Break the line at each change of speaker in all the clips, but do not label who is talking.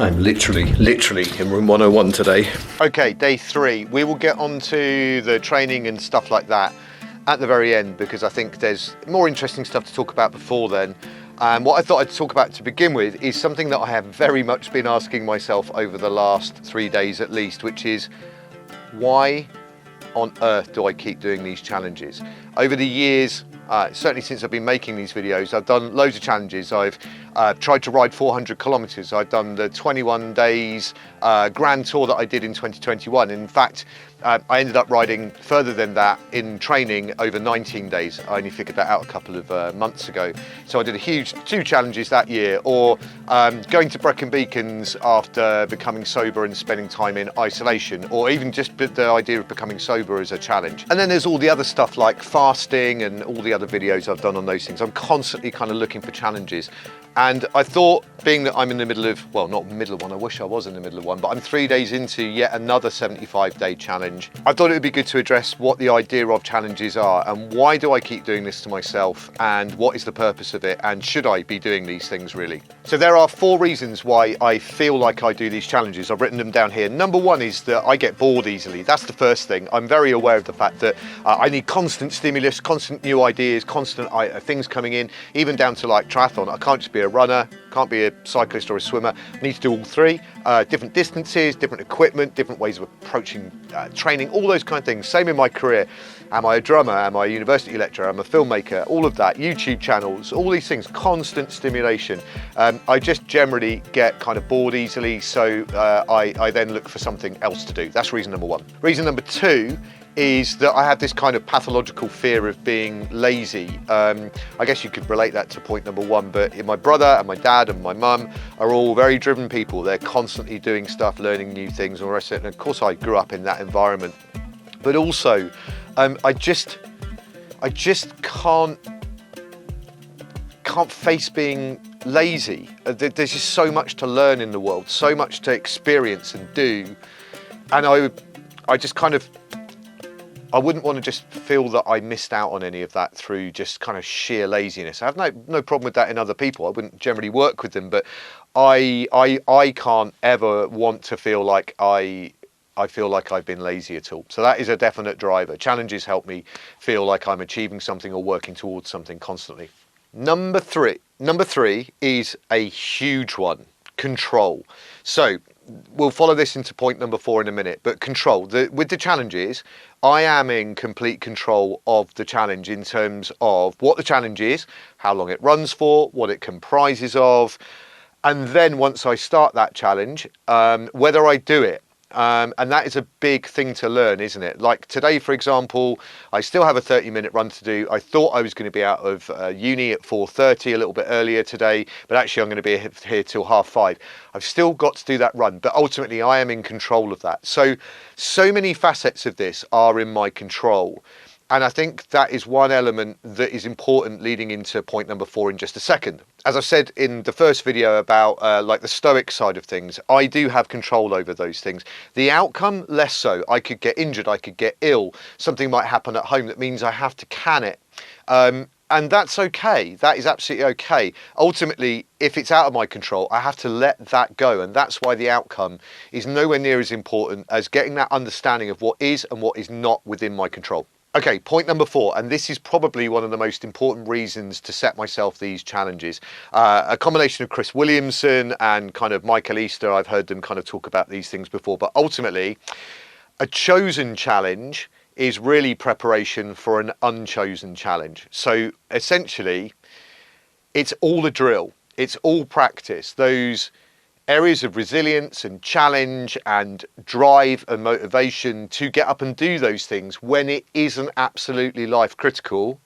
I'm literally in room 101 today. Okay, day 3. We will get on to the training and stuff like that at the very end, because I think there's more interesting stuff to talk about before then. What I thought I'd talk about to begin with is something that I have very much been asking myself over the last 3 days at least, which is, why on earth do I keep doing these challenges? Over the years, certainly since I've been making these videos, I've done loads of challenges. I've tried to ride 400 kilometers. I've done the 21 days grand tour that I did in 2021. In fact, I ended up riding further than that in training over 19 days. I only figured that out a couple of months ago. So I did a huge 2 challenges that year, or going to Brecon Beacons after becoming sober and spending time in isolation, or even just the idea of becoming sober as a challenge. And then there's all the other stuff like fasting and all the other videos I've done on those things. I'm constantly kind of looking for challenges. And I thought, being that I'm in the middle of, well, not middle of one, I wish I was in the middle of one, but I'm 3 days into yet another 75-day challenge. I thought it would be good to address what the idea of challenges are, and why do I keep doing this to myself, and what is the purpose of it, and should I be doing these things really? So there are 4 reasons why I feel like I do these challenges. I've written them down here. Number 1 is that I get bored easily. That's the first thing. I'm very aware of the fact that I need constant stimulus, constant new ideas, constant things coming in, even down to like triathlon. I can't just be a runner, can't be a cyclist or a swimmer. I need to do all 3, different distances, different equipment, different ways of approaching training, all those kind of things. Same in my career. Am I a drummer? Am I a university lecturer? I'm a filmmaker, all of that, YouTube channels, all these things, constant stimulation. I just generally get kind of bored easily, so I then look for something else to do. That's reason number 1. Reason number 2 is that I have this kind of pathological fear of being lazy. I guess you could relate that to point number 1, but my brother and my dad and my mum are all very driven people. They're constantly doing stuff, learning new things and all the rest of it. And of course I grew up in that environment. But also, I just can't face being lazy. There's just so much to learn in the world, so much to experience and do. And I just kind of, I wouldn't want to just feel that I missed out on any of that through just kind of sheer laziness. I have no problem with that in other people. I wouldn't generally work with them, but I can't ever want to feel like I feel like I've been lazy at all. So that is a definite driver. Challenges help me feel like I'm achieving something or working towards something constantly. Number three is a huge one: control. So we'll follow this into point number 4 in a minute, but control. With the challenges, I am in complete control of the challenge in terms of what the challenge is, how long it runs for, what it comprises of, and then once I start that challenge, whether I do it. And that is a big thing to learn, isn't it? Like today, for example, I still have a 30-minute run to do. I thought I was going to be out of uni at 4:30, a little bit earlier today, but actually I'm going to be here till 5:30. I've still got to do that run, but ultimately I am in control of that. So many facets of this are in my control. And I think that is one element that is important leading into point number 4 in just a second. As I said in the first video about like the stoic side of things, I do have control over those things. The outcome, less so. I could get injured, I could get ill. Something might happen at home that means I have to can it. And that's okay. That is absolutely okay. Ultimately, if it's out of my control, I have to let that go. And that's why the outcome is nowhere near as important as getting that understanding of what is and what is not within my control. Okay, point number 4, and this is probably one of the most important reasons to set myself these challenges. A combination of Chris Williamson and kind of Michael Easter, I've heard them kind of talk about these things before, but ultimately, a chosen challenge is really preparation for an unchosen challenge. So essentially, it's all a drill, it's all practice. Those areas of resilience and challenge and drive and motivation to get up and do those things when it isn't absolutely life critical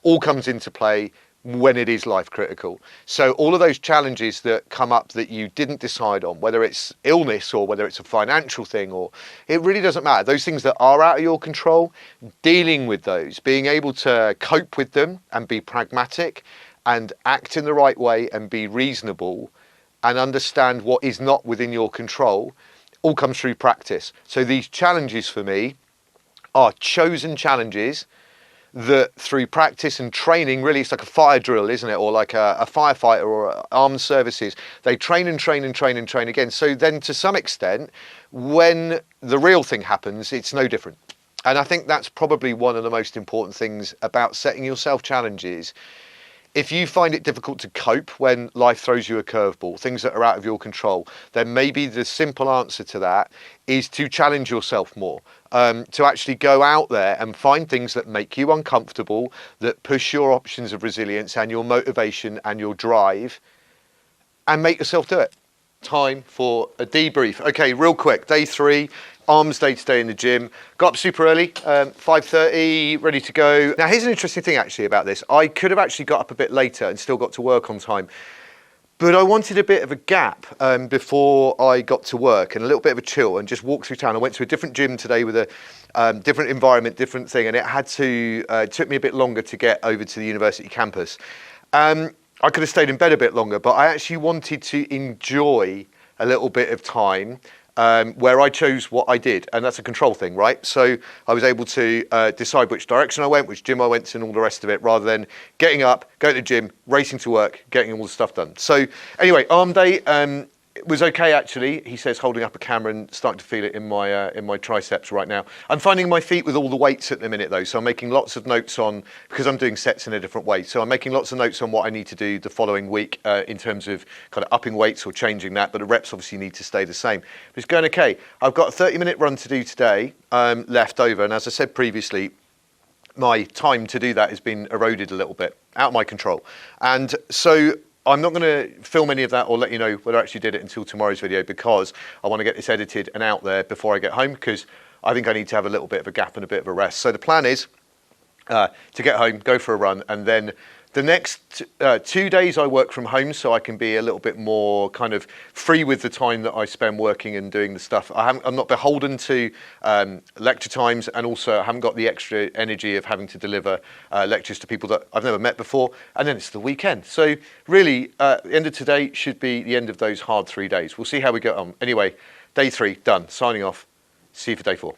all comes into play when it is life critical. So all of those challenges that come up that you didn't decide on, whether it's illness or whether it's a financial thing, or it really doesn't matter. Those things that are out of your control, dealing with those, being able to cope with them and be pragmatic and act in the right way and be reasonable and understand what is not within your control, all comes through practice. So these challenges for me are chosen challenges that through practice and training, really it's like a fire drill, isn't it? Or like a firefighter or armed services. They train and train and train and train again. So then to some extent, when the real thing happens, it's no different. And I think that's probably one of the most important things about setting yourself challenges. If you find it difficult to cope when life throws you a curveball, things that are out of your control, then maybe the simple answer to that is to challenge yourself more, to actually go out there and find things that make you uncomfortable, that push your options of resilience and your motivation and your drive, and make yourself do it. Time for a debrief. Okay, real quick, day 3. Arms day today in the gym. Got up super early, 5:30, ready to go. Now here's an interesting thing actually about this. I could have actually got up a bit later and still got to work on time, but I wanted a bit of a gap before I got to work and a little bit of a chill and just walk through town. I went to a different gym today with a different environment, different thing, and it had to, took me a bit longer to get over to the university campus. I could have stayed in bed a bit longer, but I actually wanted to enjoy a little bit of time where I chose what I did, and that's a control thing, right? So I was able to decide which direction I went, which gym I went to, and all the rest of it, rather than getting up, going to the gym, racing to work, getting all the stuff done. So anyway, arm day it was okay actually. He says holding up a camera and starting to feel it in my triceps right now. I'm finding my feet with all the weights at the minute though, so I'm making lots of notes on, because I'm doing sets in a different way, so I'm making lots of notes on what I need to do the following week in terms of kind of upping weights or changing that, but the reps obviously need to stay the same. But it's going okay. I've got a 30-minute run to do today left over, and as I said previously, my time to do that has been eroded a little bit, out of my control. And so I'm not going to film any of that or let you know whether I actually did it until tomorrow's video, because I want to get this edited and out there before I get home, because I think I need to have a little bit of a gap and a bit of a rest. So the plan is to get home, go for a run, and then the next 2 days I work from home, so I can be a little bit more kind of free with the time that I spend working and doing the stuff. I'm not beholden to lecture times, and also I haven't got the extra energy of having to deliver lectures to people that I've never met before. And then it's the weekend. So really, the end of today should be the end of those hard 3 days. We'll see how we get on. Anyway, day 3, done. Signing off. See you for day 4.